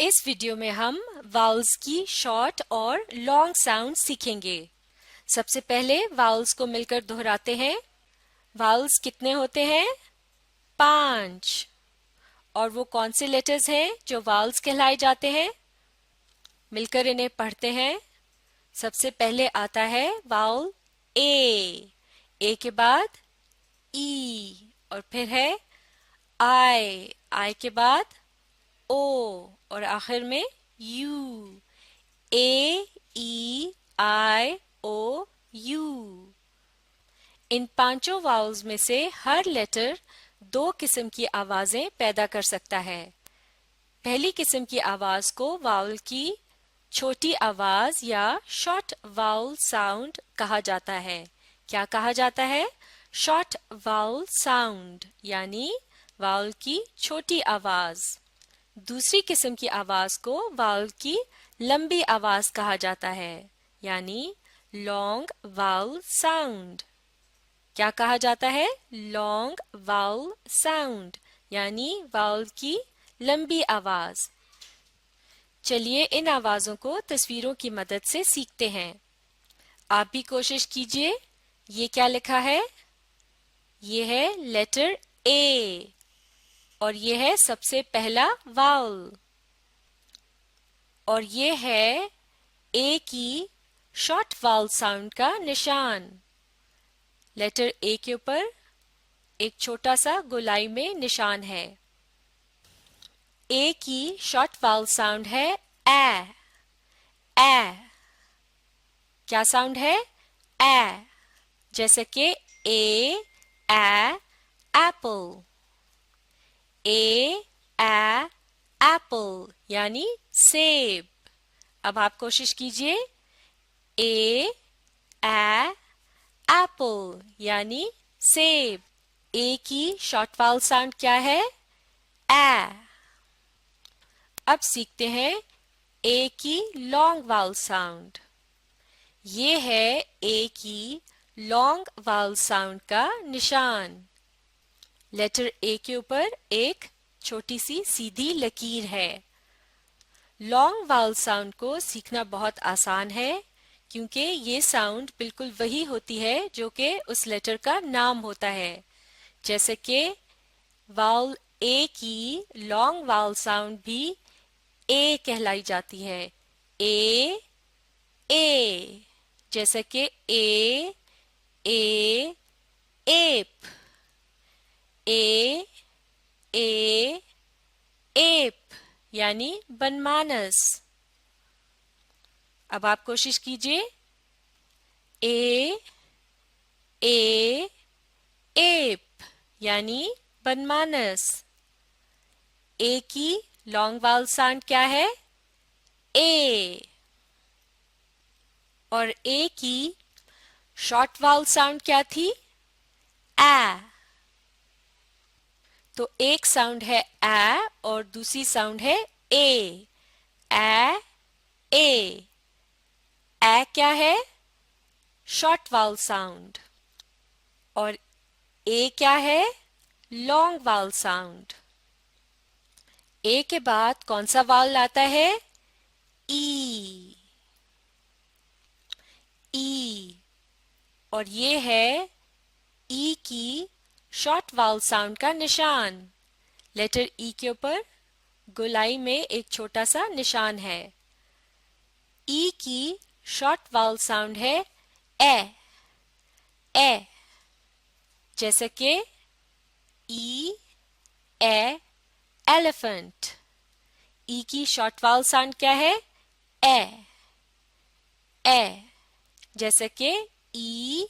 इस वीडियो में हम वाउल्स की शॉर्ट और लॉन्ग साउंड सीखेंगे। सबसे पहले वाउल्स को मिलकर दोहराते हैं। वाउल्स कितने होते हैं? 5। और वो कौन से लेटर्स हैं जो वाउल्स कहलाए जाते हैं? मिलकर इन्हें पढ़ते हैं। सबसे पहले आता है वाउल ए। ए के बाद ई और फिर है आई। आई के बाद ओ और आखिर में you. A E I O you. इन पांचों वाउल्स में से हर लेटर दो किस्म की आवाजें पैदा कर सकता है। पहली किस्म की आवाज को वाउल की छोटी आवाज या शॉर्ट वाउल साउंड कहा जाता है। क्या कहा जाता है? शॉर्ट वाउल साउंड, यानी वाउल की छोटी आवाज। दूसरी किस्म की आवाज को वाउल की लंबी आवाज कहा जाता है, यानी लॉन्ग वाउल साउंड। क्या कहा जाता है? लॉन्ग वाउल साउंड, यानी वाउल की लंबी आवाज। चलिए इन आवाजों को तस्वीरों की मदद से सीखते हैं। आप भी कोशिश कीजिए। ये क्या लिखा है? ये है लेटर ए और ये है सबसे पहला वाउल। और ये है ए की शॉर्ट वाउल साउंड का निशान। लेटर ए के ऊपर एक छोटा सा गोलाई में निशान है। ए की शॉर्ट वाउल साउंड है ए। ए क्या साउंड है? ए। जैसे कि ए एप्पल। ए एप्पल यानी सेब। अब आप कोशिश कीजिए। ए एप्पल यानी सेब। ए की शॉर्ट वाउल साउंड क्या है? ए। अब सीखते हैं ए की लॉन्ग वाउल साउंड। ये है ए की लॉन्ग वाउल साउंड का निशान। लेटर ए के ऊपर एक छोटी सी सीधी लकीर है। लॉन्ग वाउल साउंड को सीखना बहुत आसान है, क्योंकि ये साउंड बिल्कुल वही होती है जो कि उस लेटर का नाम होता है। जैसे कि वाउल ए की लॉन्ग वाउल साउंड भी ए कहलाई जाती है। ए जैसे कि ए एप। ए एप यानी बनमानस। अब आप कोशिश कीजिए। ए एप यानी बनमानस। ए की लॉन्ग वाउल साउंड क्या है? ए। और ए की शॉर्ट वाउल साउंड क्या थी? ए। तो एक साउंड है ए और दूसरी साउंड है ए। ए क्या है? Short vowel sound. और ए क्या है? Long vowel sound. ए के बाद कौन सा वाउल आता है? ई। और ये है ई की शॉर्ट वाउल साउंड का निशान। लेटर ई के ऊपर गोलाई में एक छोटा सा निशान है। ई की शॉर्ट वाउल साउंड है ए। जैसे कि ई एलिफेंट। ई की शॉर्ट वाउल साउंड क्या है? ए। जैसे कि ई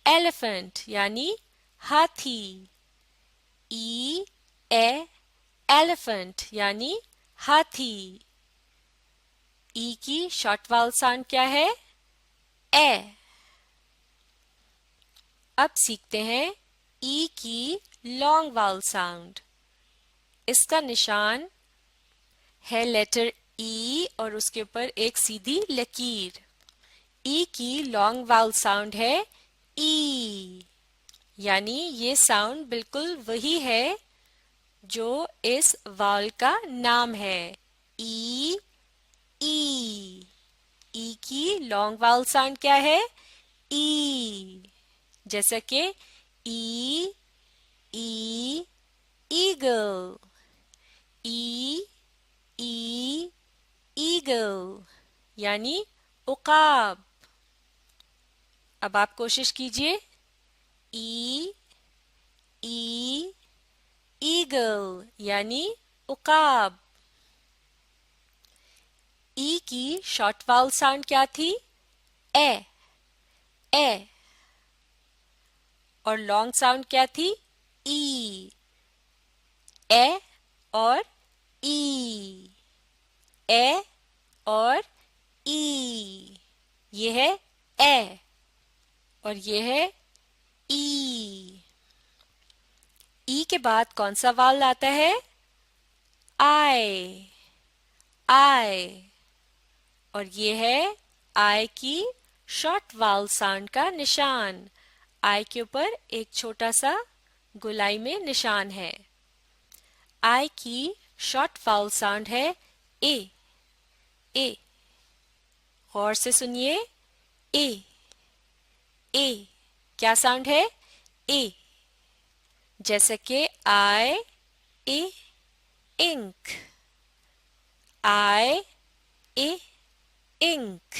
एलिफेंट यानी हाथी। ई एलिफेंट यानी हाथी। ई की शॉर्ट वाउल साउंड क्या है? ए। अब सीखते हैं ई की लॉन्ग वाउल साउंड। इसका निशान है लेटर ई और उसके ऊपर एक सीधी लकीर। ई की लॉन्ग वाउल साउंड है ई, यानी ये साउंड बिल्कुल वही है जो इस वावल का नाम है। ई, ई। ई की लॉन्ग वावल साउंड क्या है? ई। जैसा कि ई, ई, ईगल। ई, ई, ईगल यानी उकाब। अब आप कोशिश कीजिए। ई, ई, ईगल यानी उकाब। ई की शॉर्ट वावल साउंड क्या थी? ए, ए। और लॉन्ग साउंड क्या थी? ई, ए और ई, ए और ई। ये है ए और ये है ई। ई के बाद कौन सा वावल आता है? आई, आई। और ये है आई की शॉर्ट वावल साउंड का निशान। आई के ऊपर एक छोटा सा गोलाई में निशान है। आई की शॉर्ट वावल साउंड है ए, ए। गौर से सुनिए। ए, ए। क्या साउंड है? ए। जैसे कि आई, ए, इंक। आई, ए, इंक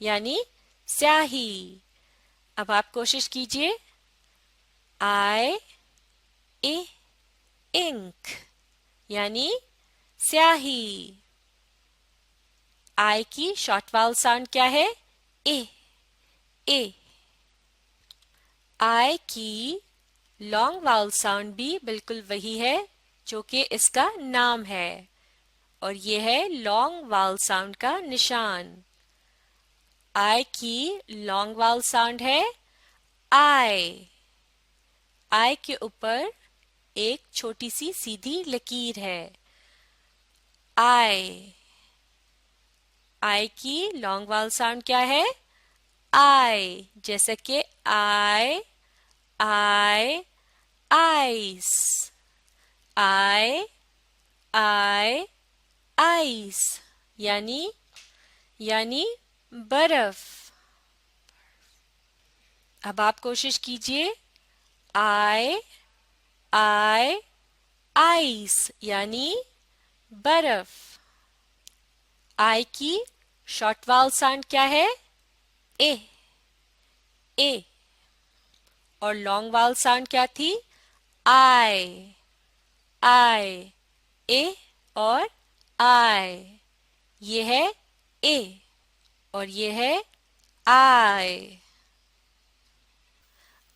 यानी स्याही। अब आप कोशिश कीजिए। आई, ए, इंक यानी स्याही। आई की शॉर्ट वावल साउंड क्या है? ए, ए। आई की लॉन्ग वावल साउंड भी बिल्कुल वही है जो कि इसका नाम है और ये है लॉन्ग वावल साउंड का निशान। आई की लॉन्ग वावल साउंड है आई। आई के ऊपर एक छोटी सी सीधी लकीर है। आई। आई की लॉन्ग वावल साउंड क्या है? आई। जैसे कि आई, आई, आइस। आई, आई, आइस यानी बर्फ। अब आप कोशिश कीजिए। आई, आई, आइस यानी बर्फ। आई की शॉर्ट वावल साउंड क्या है? ए, ए। और लॉन्ग वावल साउंड क्या थी? आई, आई, ए और आई। ये है ए और ये है आई।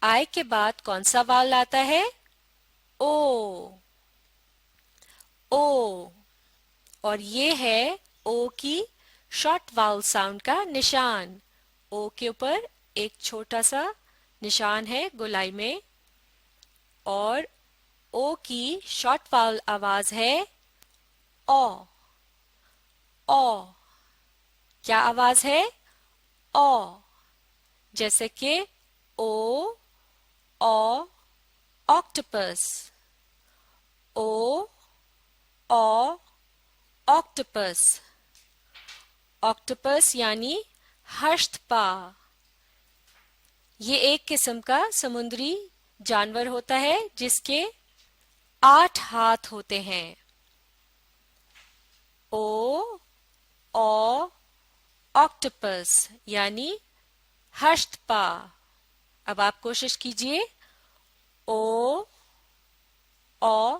आई के बाद कौन सा वावल आता है? ओ, ओ। और ये है ओ की शॉर्ट वावल साउंड का निशान। ओ के ऊपर एक छोटा सा निशान है गोलाई में और ओ की शॉर्ट वावल आवाज है ओ, ओ। क्या आवाज है? ओ। जैसे कि ओ, ओ, ऑक्टोपस। ओ, ओ, ऑक्टोपस। ऑक्टोपस यानी हस्तपा। ये एक किस्म का समुद्री जानवर होता है जिसके 8 हाथ होते हैं। ओ, ओ, ऑक्टोपस यानी हस्तपा। अब आप कोशिश कीजिए। ओ, ओ,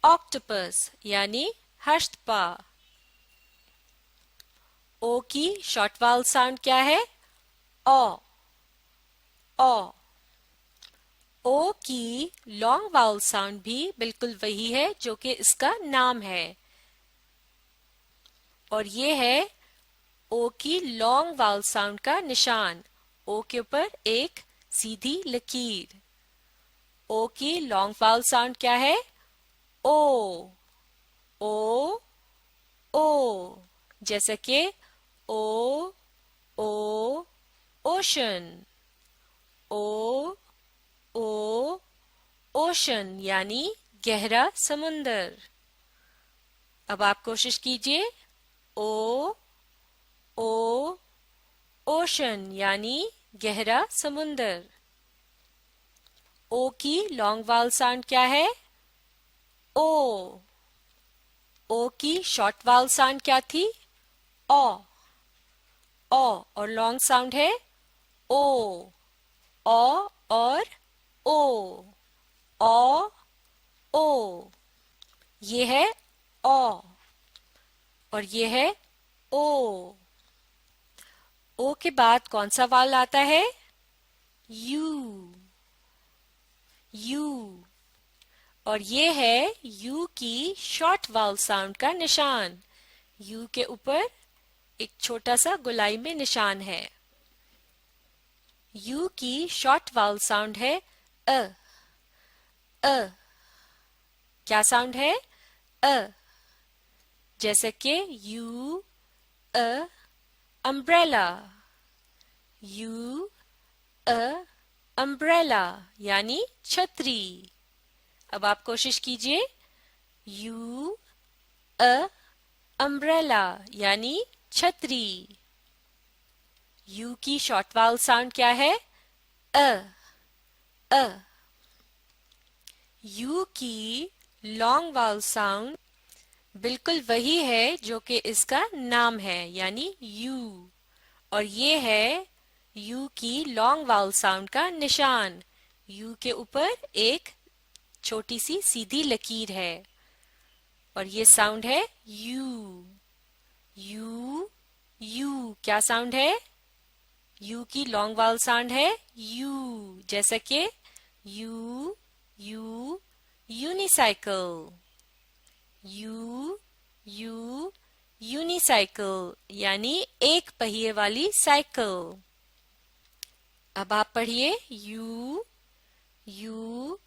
ऑक्टोपस यानी हस्तपा। ओ की शॉर्ट वावल साउंड क्या है? ओ, ओ। ओ की लॉन्ग वावल साउंड भी बिल्कुल वही है जो कि इसका नाम है और ये है ओ की लॉन्ग वावल साउंड का निशान। ओ के ऊपर एक सीधी लकीर। ओ की लॉन्ग वावल साउंड क्या है? ओ, ओ, ओ। जैसे कि ओ, ओ, ओशन। ओ, ओ, ओशन यानी गहरा समुंदर। अब आप कोशिश कीजिए। ओ ओ ओशन यानी गहरा समुंदर। ओ की लॉन्ग वावल साउंड क्या है? ओ। ओ की शॉर्ट वावल साउंड क्या थी? ओ। ओ और लॉन्ग साउंड है ओ। ओ और ओ। ओ ओ। ये है ओ और ये है ओ। ओ के बाद कौन सा वावल आता है? यू। यू और ये है यू की शॉर्ट वावल साउंड का निशान। यू के ऊपर एक छोटा सा गोलाई में निशान है। यू की शॉर्ट वावल साउंड है अ। अ क्या साउंड है? अ। जैसे कि you a umbrella. You a umbrella यानी छतरी। अब आप कोशिश कीजिए। यू अ अम्ब्रेला यानी छतरी। यू की शॉर्ट वावल साउंड क्या है? अ। अ। यू की लॉन्ग वावल साउंड बिल्कुल वही है जो कि इसका नाम है यानी यू। और ये है यू की लॉन्ग वावल साउंड का निशान। यू के ऊपर एक छोटी सी सीधी लकीर है और ये साउंड है यू। यू यू क्या साउंड है? यू की लॉन्ग वावल साउंड है यू। जैसे कि यू यू यूनिसाइकिल। यू यू यूनिसाइकिल यानी एक पहिए वाली साइकिल। अब आप पढ़िए यू यू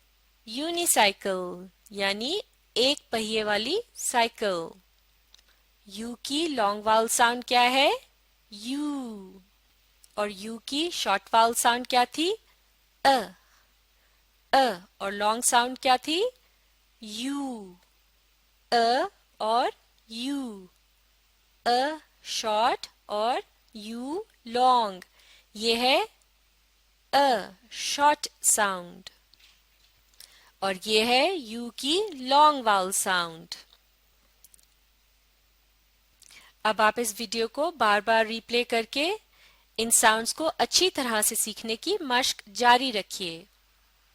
यूनिसाइकिल यानी एक पहिए वाली साइकिल। यू की लॉन्ग वावल साउंड क्या है? यू। और यू की शॉर्ट वावल साउंड क्या थी? अ। अ और लॉन्ग साउंड क्या थी? यू। अ और यू। अ शॉर्ट और यू लॉन्ग। ये है अ शॉर्ट साउंड और ये है यू की लॉन्ग वावल साउंड। अब आप इस वीडियो को बार बार रिप्ले करके इन साउंड्स को अच्छी तरह से सीखने की मश्क जारी रखिए।